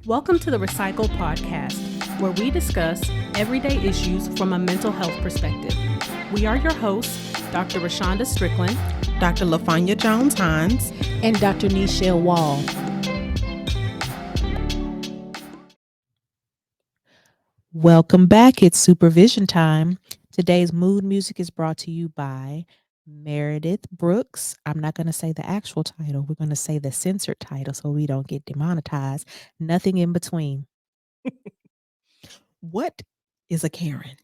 Welcome to the RePsychled podcast, where we discuss everyday issues from a mental health perspective. We are your hosts, Dr. Rashonda Strickland, Dr. LaFanya Jones-Hines, and Dr. Nichelle Wall. Welcome back. It's supervision time. Today's mood music is brought to you by Meredith Brooks. I'm not going to say the actual title. We're going to say the censored title so we don't get demonetized. Nothing in between. What is a Karen?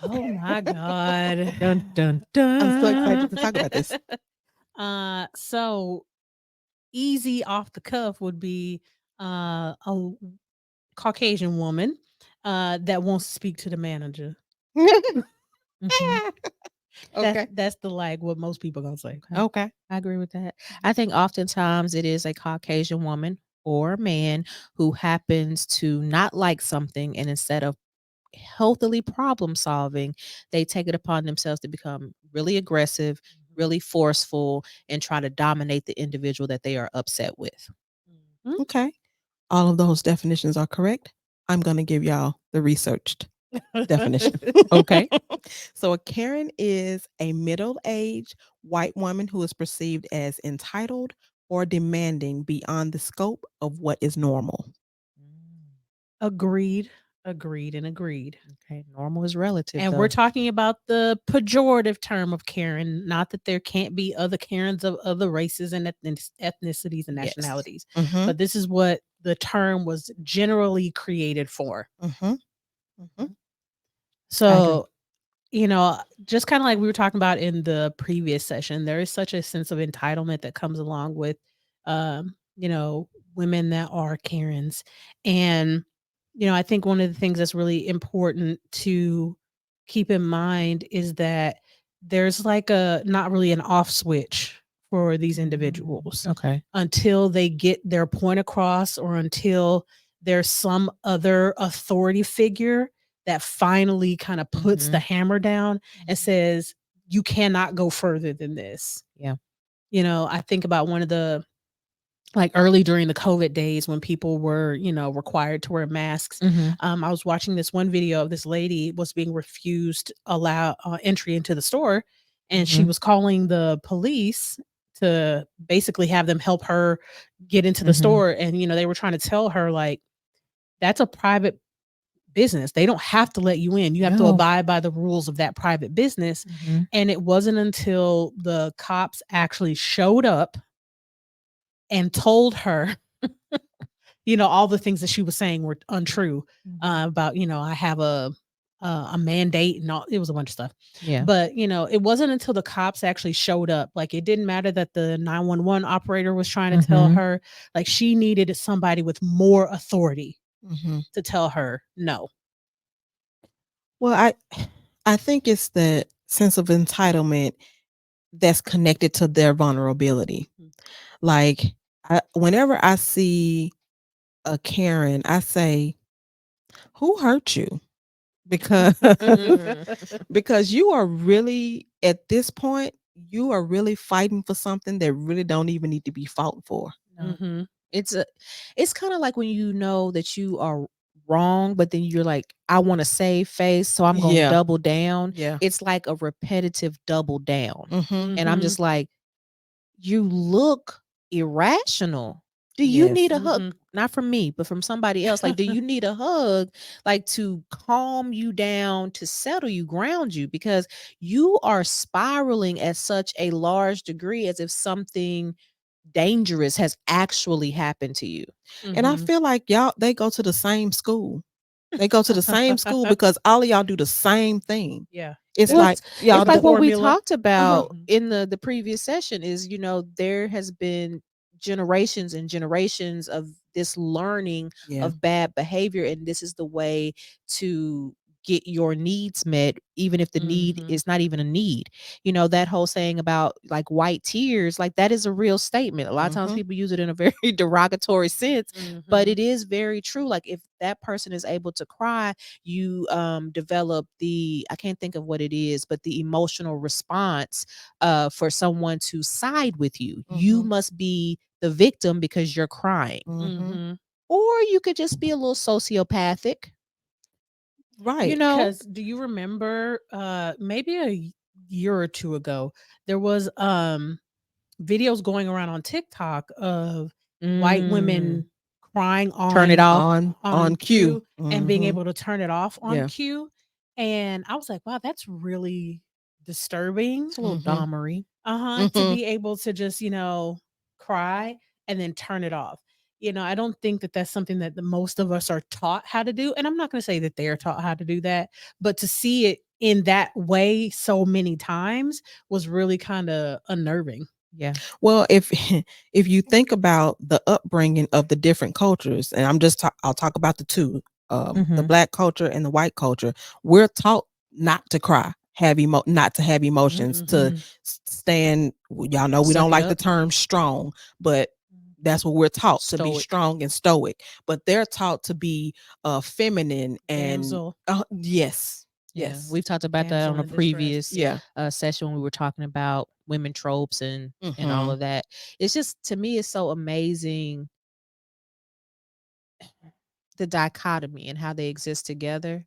Oh my God. Dun, dun, dun. I'm so excited to talk about this. So easy off the cuff would be a Caucasian woman that wants to speak to the manager. Mhm. Okay. That's the what most people gonna say. Okay. I agree with that. I think oftentimes it is a Caucasian woman or a man who happens to not like something, and instead of healthily problem solving, they take it upon themselves to become really aggressive, really forceful, and try to dominate the individual that they are upset with. Okay. All of those definitions are correct. I'm going to give y'all the researched definition. Okay. So a Karen is a middle-aged white woman who is perceived as entitled or demanding beyond the scope of what is normal. Agreed. Okay. Normal is relative. And though. we're talking about the pejorative term of Karen, not that there can't be other Karens of other races and ethnicities and Yes. nationalities. Mhm. But this is what the term was generally created for. Mhm. Mhm. So, just kind of like we were talking about in the previous session, there is such a sense of entitlement that comes along with, um, you know, women that are Karens. And, I think one of the things that's really important to keep in mind is that there's like not really an off switch for these individuals Okay. until they get their point across or until there's some other authority figure that finally kind of puts the hammer down and says, you cannot go further than this. Yeah. I think about one of the early during the COVID days when people were, required to wear masks. I was watching this one video of this lady was being refused allow entry into the store, and she was calling the police to basically have them help her get into the store. And they were trying to tell her that's a private business. They don't have to let you in. You have to No. abide by the rules of that private business. And it wasn't until the cops actually showed up and told her, all the things that she was saying were untrue about, I have a mandate and all. It was a bunch of stuff. Yeah. But, it wasn't until the cops actually showed up. Like, it didn't matter that the 911 operator was trying to tell her, like, she needed somebody with more authority to tell her no. Well, I think it's the sense of entitlement that's connected to their vulnerability. Like, whenever I see a Karen, I say, "Who hurt you?" Because because you are really at this point, you are really fighting for something that really don't even need to be fought for. Mm-hmm. It's kind of like when you know that you are wrong, but then you're like, I want to save face, so I'm going to Yeah. double down. Yeah. It's like a repetitive double down. Mm-hmm. And I'm just like, you look irrational. Do you Yes. need a hug? Not from me, but from somebody else. Like, do you need a hug, like to calm you down, to settle you, ground you? Because you are spiraling at such a large degree as if something dangerous has actually happened to you. And I feel like they go to the same school. They go to the same school because all of y'all do the same thing. Yeah. It's Well, like y'all it's like what we formula. talked about in the previous session is, there has been generations and generations of this learning of bad behavior, and this is the way to get your needs met, even if the need is not even a need. That whole saying about like white tears, like that is a real statement. A lot of times people use it in a very derogatory sense, but it is very true. Like, if that person is able to cry, you develop I can't think of what it is, but the emotional response for someone to side with you. You must be the victim because you're crying. or you could just be a little sociopathic. Right. Because do you remember maybe year or two ago there was videos going around on TikTok of white women crying Turn it off. On cue. cue and being Mhm. able to turn it off on Yeah. cue. And I was like, wow, that's really disturbing. It's a little Mhm. Dahmery. To Mhm. be able to just, cry and then turn it off. I don't think that that's something that the most of us are taught how to do. And I'm not going to say that they're taught how to do that, but to see it in that way so many times was really kind of unnerving. Yeah. Well, if if you think about the upbringing of the different cultures, and I'll talk about the two, the Mhm. black culture and the white culture. We're taught not to cry, not to have emotions, to Mhm. stand. Y'all know we Suck don't it like the up. term strong, but that's what we're taught, to be Stoic. strong and stoic. But they're taught to be feminine and Damsel. yes, Yeah, yes, we've talked about that Damsel on a in distress. previous yeah. session when we were talking about women tropes and all Hmm. of that. It's just, to me, it's so amazing the dichotomy and how they exist together.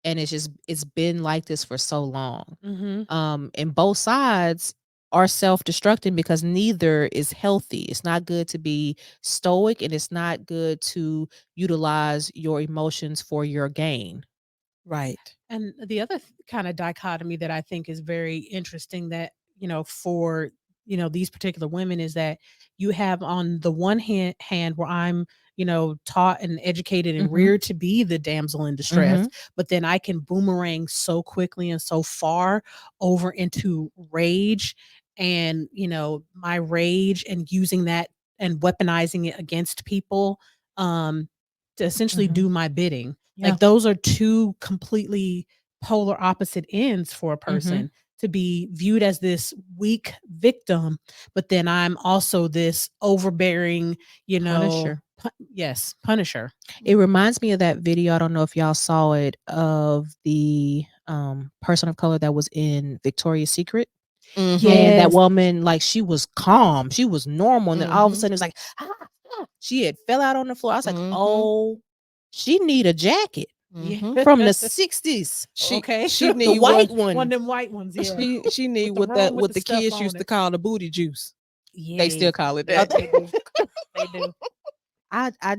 And it's been like this for so long. Mhm. And both sides are self-destructing because neither is healthy. It's not good to be stoic, and it's not good to utilize your emotions for your gain. Right. And the other kind of dichotomy that I think is very interesting that, for, these particular women is that you have on the one hand where I'm, taught and educated and Mhm. reared to be the damsel in distress, Mhm. but then I can boomerang so quickly and so far over into rage and, my rage and using that and weaponizing it against people to essentially Mhm. do my bidding. Yeah. Like those are two completely polar opposite ends for a Mhm. person to be viewed as this weak victim, but then I'm also this overbearing, Punisher. yes, punisher. It reminds me of that video. I don't know if y'all saw it, of the person of color that was in Victoria's Secret. Mhm. And that Yes. woman, like, she was calm, she was normal, and then all of a Mhm. sudden it was like, "Ah, ah," she had fell out on the floor. I was like, Mhm. "Oh, she need a jacket Yeah. Mhm. from the 60s, Okay. She the need white one. One of one." them white ones, yeah. She need With the what room with what the the stuff kids on used to it. call the booty juice. They still Yes. call it They, that. they do. They do. I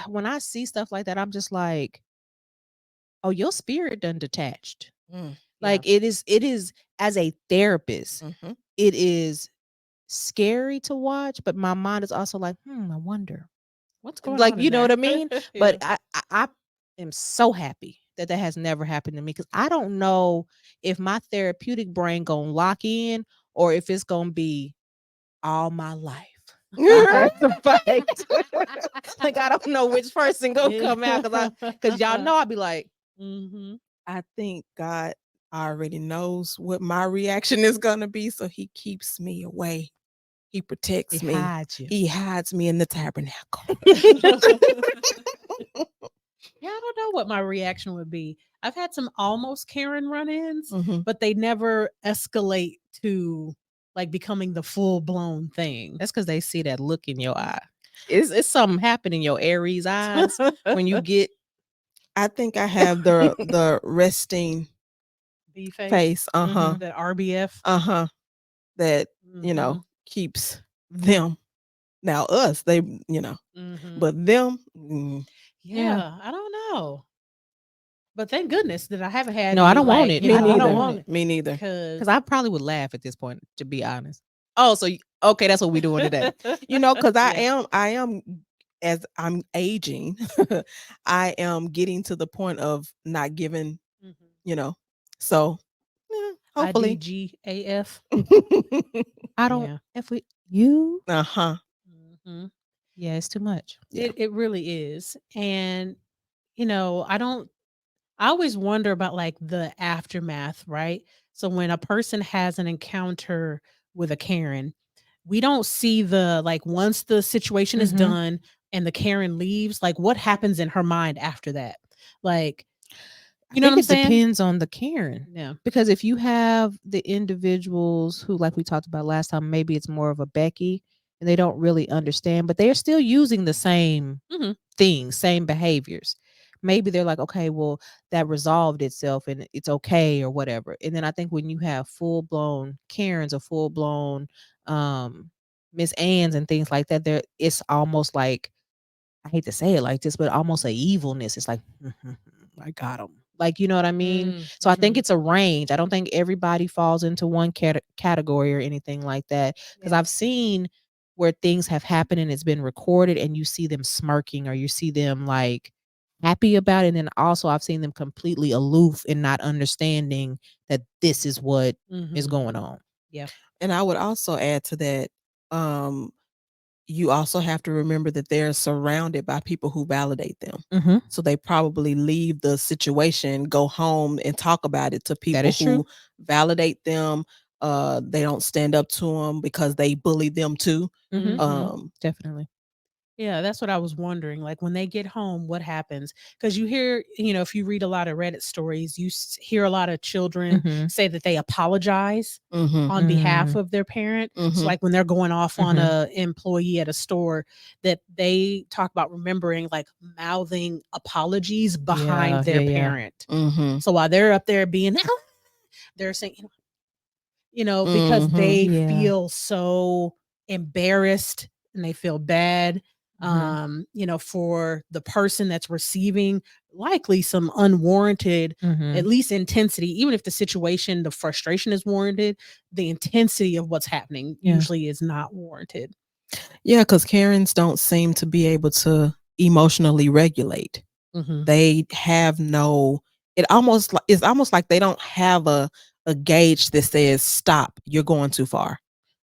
when I see stuff like that, I'm just like, "Oh, your spirit done detached." Mm. Yeah. Like, it is as a therapist, Mhm. it is scary to watch, but my mind is also like, I wonder. What's going Like, on in you know what there? I mean? Yeah. But I am so happy that that has never happened to me, because I don't know if my therapeutic brain gonna lock in, or if it's gonna be all my life I have to fight. Like, I don't know which person gonna come out, because y'all know I'll be like, Mhm. I think God already knows what my reaction is gonna be, so He keeps me away. He he protects me. hides you. He hides me in the tabernacle. Yeah, I don't know what my reaction would be. I've had some almost Karen run-ins, Mhm. but they never escalate to like becoming the full-blown thing. That's because they see that look in your eye. It's something happening in your Aries eyes when you get I think I have the resting B face, face. Uh-huh. the RBF. Uh-huh. That, Mhm. keeps them. Now us, they, Mhm. but them, yeah. Yeah, I don't know. But thank goodness that I haven't had No, I any don't want like, it. me I don't neither. want it. Me neither. Because cuz I probably would laugh at this point, to be honest. Oh, so okay, that's what we're doing today. Because Yeah. I am, as I'm aging, I am getting to the point of not giving, Mhm. so hopefully. IDGAF. I don't, Yeah. if we, you, Uh-huh. Mhm. yeah, it's too much. Yeah. It really is. And I always wonder about like the aftermath, right? So when a person has an encounter with a Karen, we don't see the like once the situation is Mhm. done and the Karen leaves, like what happens in her mind after that? Like, I you know what think I'm it saying? depends on the Karen. Yeah. Because if you have the individuals who, like we talked about last time, maybe it's more of a Becky, and they don't really understand, but they are still using the same things, same behaviors. Maybe they're like, okay, well, that resolved itself and it's okay or whatever. And then I think when you have full blown Karens or full blown Miss Anns and things like that, there it's almost like, I hate to say it like this, but almost a evilness. It's like, I got them. Like, you know what I mean? So I think it's a range. I don't think everybody falls into one category or anything like that. Because I've seen where things have happened and it's been recorded and you see them smirking or you see them like happy about it. And then also I've seen them completely aloof and not understanding that this is what is going on. Yeah. And I would also add to that, you also have to remember that they're surrounded by people who validate them. So they probably leave the situation, go home and talk about it to people who validate them. They don't stand up to them because they bully them too. Definitely. Yeah, that's what I was wondering. Like when they get home, what happens? Because you hear, if you read a lot of Reddit stories, you hear a lot of children say that they apologize on behalf of their parent. So like when they're going off on a employee at a store, that they talk about remembering like mouthing apologies behind their parent. So while they're up there being, they're saying, because they feel so embarrassed and they feel bad, for the person that's receiving likely some unwarranted, at least intensity, even if the situation, the frustration is warranted, the intensity of what's happening usually is not warranted. Yeah, because Karens don't seem to be able to emotionally regulate. They have no, it's almost like they don't have a gauge that says, stop, you're going too far.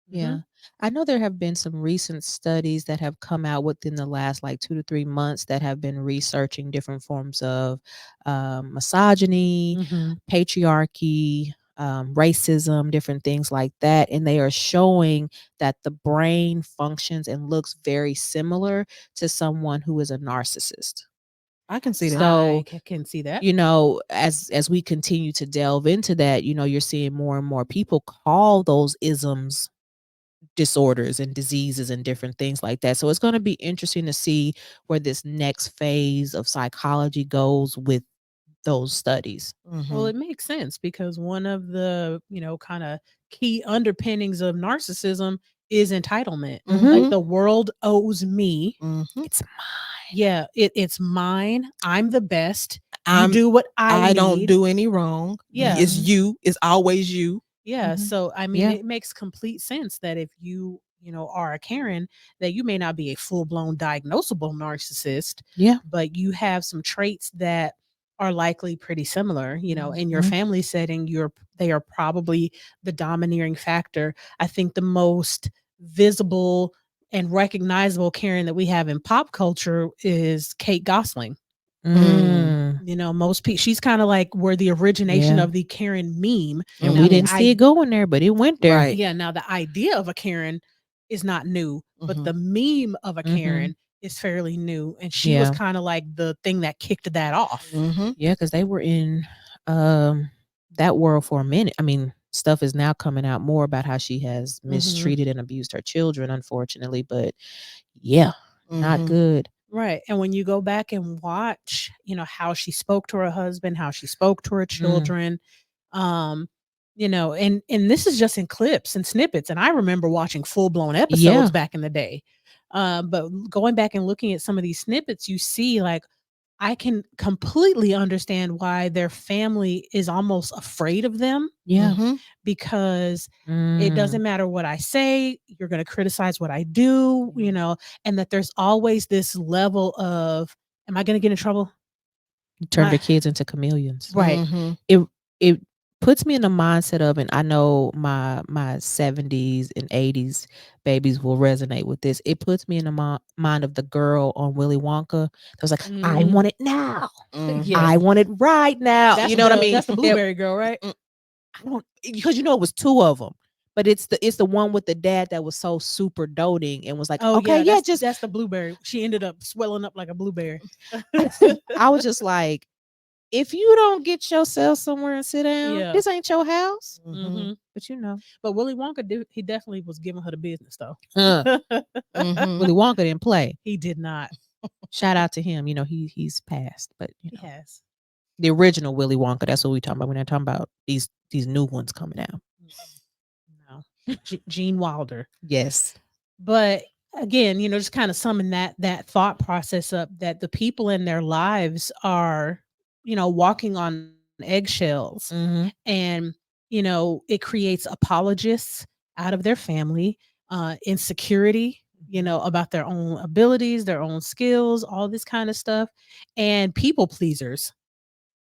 Yeah. I know there have been some recent studies that have come out within the last like 2 to 3 months that have been researching different forms of misogyny, patriarchy, racism, different things like that. And they are showing that the brain functions and looks very similar to someone who is a narcissist. I can see that. So I can see that. As we continue to delve into that, you're seeing more and more people call those isms disorders and diseases and different things like that. So it's going to be interesting to see where this next phase of psychology goes with those studies. Well, it makes sense because one of the, kind of key underpinnings of narcissism is entitlement. Like the world owes me. It's mine. Yeah, it's mine. I'm the best. You do what I need. don't do any wrong. Yeah. It's you. It's always you. Yeah. So I mean, it makes complete sense that if you, are a Karen, that you may not be a full blown diagnosable narcissist. Yeah. But you have some traits that are likely pretty similar. In your family setting, they are probably the domineering factor. I think the most visible and recognizable Karen that we have in pop culture is Kate Gosling. Most people, she's kind of like where the origination of the Karen meme. And we didn't see it going there, but it went there. Right. Yeah. Now the idea of a Karen is not new, but the meme of a Karen is fairly new. And she was kind of like the thing that kicked that off. Yeah, because they were in that world for a minute. I mean, stuff is now coming out more about how she has mistreated and abused her children, unfortunately. But yeah, not good. Right. And when you go back and watch, how she spoke to her husband, how she spoke to her children, and this is just in clips and snippets. And I remember watching full blown episodes back in the day. But going back and looking at some of these snippets, you see like I can completely understand why their family is almost afraid of them. Yeah. Because it doesn't matter what I say, you're going to criticize what I do, and that there's always this level of, am I going to get in trouble? Turn their kids into chameleons. Right. It puts me in the mindset of, and I know my 70s and 80s babies will resonate with this. It puts me in the mind of the girl on Willy Wonka that was like, I want it now. I want it right now. That's what I mean? That's the blueberry girl, right? I don't, because it was two of them. But it's the one with the dad that was so super doting and was like, okay, that's the blueberry. She ended up swelling up like a blueberry. I was just like, if you don't get yourself somewhere and sit down, this ain't your house. But but you know, But Willy Wonka, he definitely was giving her the business though. Mhm. Willy Wonka didn't play. He did not. Shout out to him. You know, he's passed, but you He know, has. the original Willy Wonka. That's what we talking about. We're not talking about these new ones coming out. No, Gene Wilder. Yes. But again, just kind of summing that thought process up, that the people in their lives are, walking on eggshells, Mm-hmm. and it creates apologists out of their family, insecurity, about their own abilities, their own skills, all this kind of stuff, and people pleasers.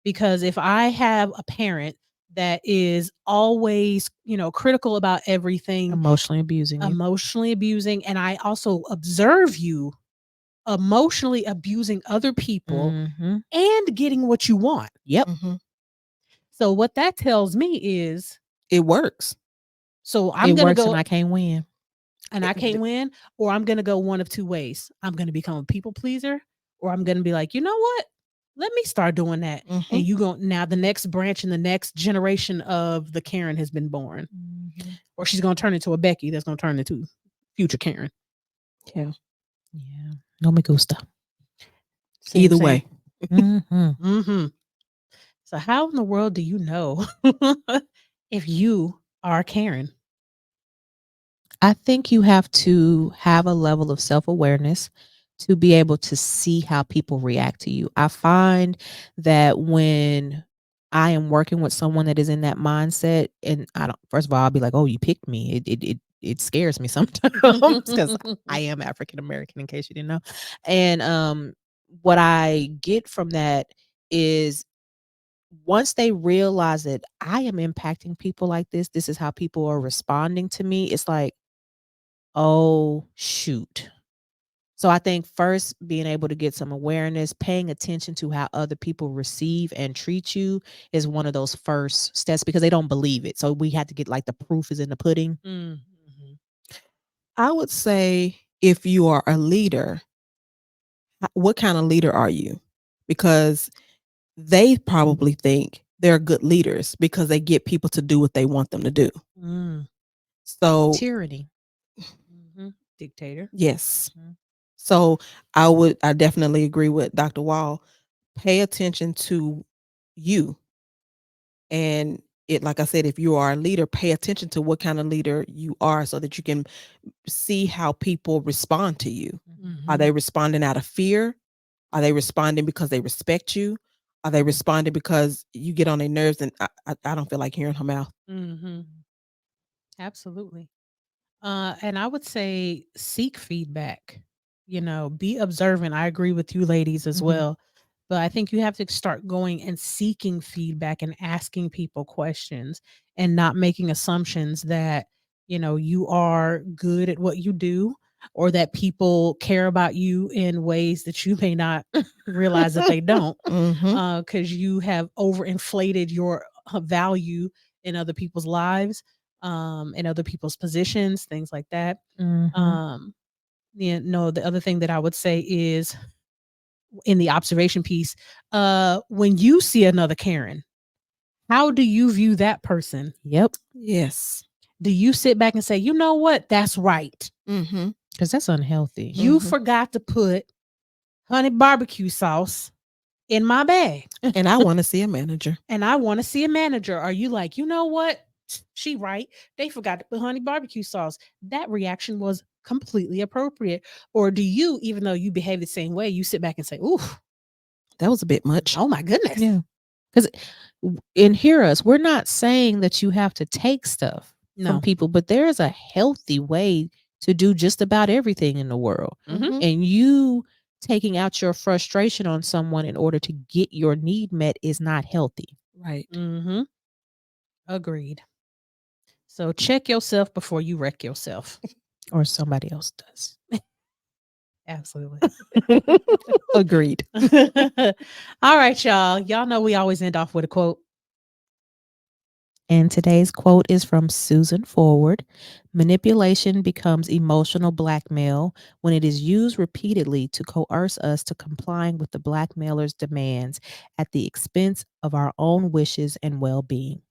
Because if I have a parent that is always, critical about everything, Emotionally abusing you. emotionally abusing, and I also observe you emotionally abusing other people Mm-hmm. and getting what you want. Yep. Mhm. So what that tells me is, It works. so I'm It going to works, and go, I can't win. and I can't win, or I'm going to go one of two ways. I'm going to become a people pleaser, or I'm going to be like, you know what? Let me start doing that. Mhm. And you go, now the next branch and the next generation of the Karen has been born. Mm-hmm. Or she's going to turn into a Becky that's going to turn into future Karen. Yeah. Yeah. No me gusta. Either way. Mm-hmm. Mm-hmm. So how in the world do you know if you are Karen? I think you have to have a level of self-awareness to be able to see how people react to you. I find that when I am working with someone that is in that mindset, and I don't, first of all, I'll be like, "Oh, you picked me." It scares me sometimes because I am African American, in case you didn't know. And what I get from that is, once they realize that I am impacting people like this is how people are responding to me. It's like, oh, shoot. So I think first, being able to get some awareness, paying attention to how other people receive and treat you is one of those first steps, because they don't believe it. So we have to get, like, the proof is in the pudding. Mm-hmm. I would say, if you are a leader, what kind of leader are you? Because they probably think they're good leaders because they get people to do what they want them to do. Mm. So, Tyranny. Mm-hmm. Dictator. yes. Mhm. So I definitely agree with Dr. Wall. Pay attention to you. And like I said, if you are a leader, pay attention to what kind of leader you are so that you can see how people respond to you. Are they responding out of fear? Are they responding because they respect you? Are they responding because you get on their nerves and I don't feel like hearing her mouth? Mm-hmm. Absolutely. And I would say seek feedback. Be observant. I agree with you, ladies, as Mhm. well. But I think you have to start going and seeking feedback and asking people questions, and not making assumptions that, you are good at what you do, or that people care about you in ways that you may not realize that they don't, Mhm. because you have overinflated your value in other people's lives, in other people's positions, things like that. Mhm. Um, the other thing that I would say is, in the observation piece, when you see another Karen, how do you view that person? Yep. Yes. Do you sit back and say, you know what? That's right. Mhm. Because that's unhealthy. You Mhm. forgot to put honey barbecue sauce in my bag, And I want to see a manager. and I want to see a manager. Are you like, you know what? She right. They forgot to put honey barbecue sauce. That reaction was completely appropriate. Or do you, even though you behave the same way, you sit back and say, ooh, That was a bit much. oh my goodness. Yeah. Because, and hear us, we're not saying that you have to take stuff from No. people, but there is a healthy way to do just about everything in the world. Mhm. And you taking out your frustration on someone in order to get your need met is not healthy. Right. Mm-hmm. Agreed. So check yourself before you wreck yourself. Or somebody else does. Absolutely. Agreed. All right, y'all. Y'all know we always end off with a quote. And today's quote is from Susan Forward. Manipulation becomes emotional blackmail when it is used repeatedly to coerce us to complying with the blackmailer's demands at the expense of our own wishes and well being.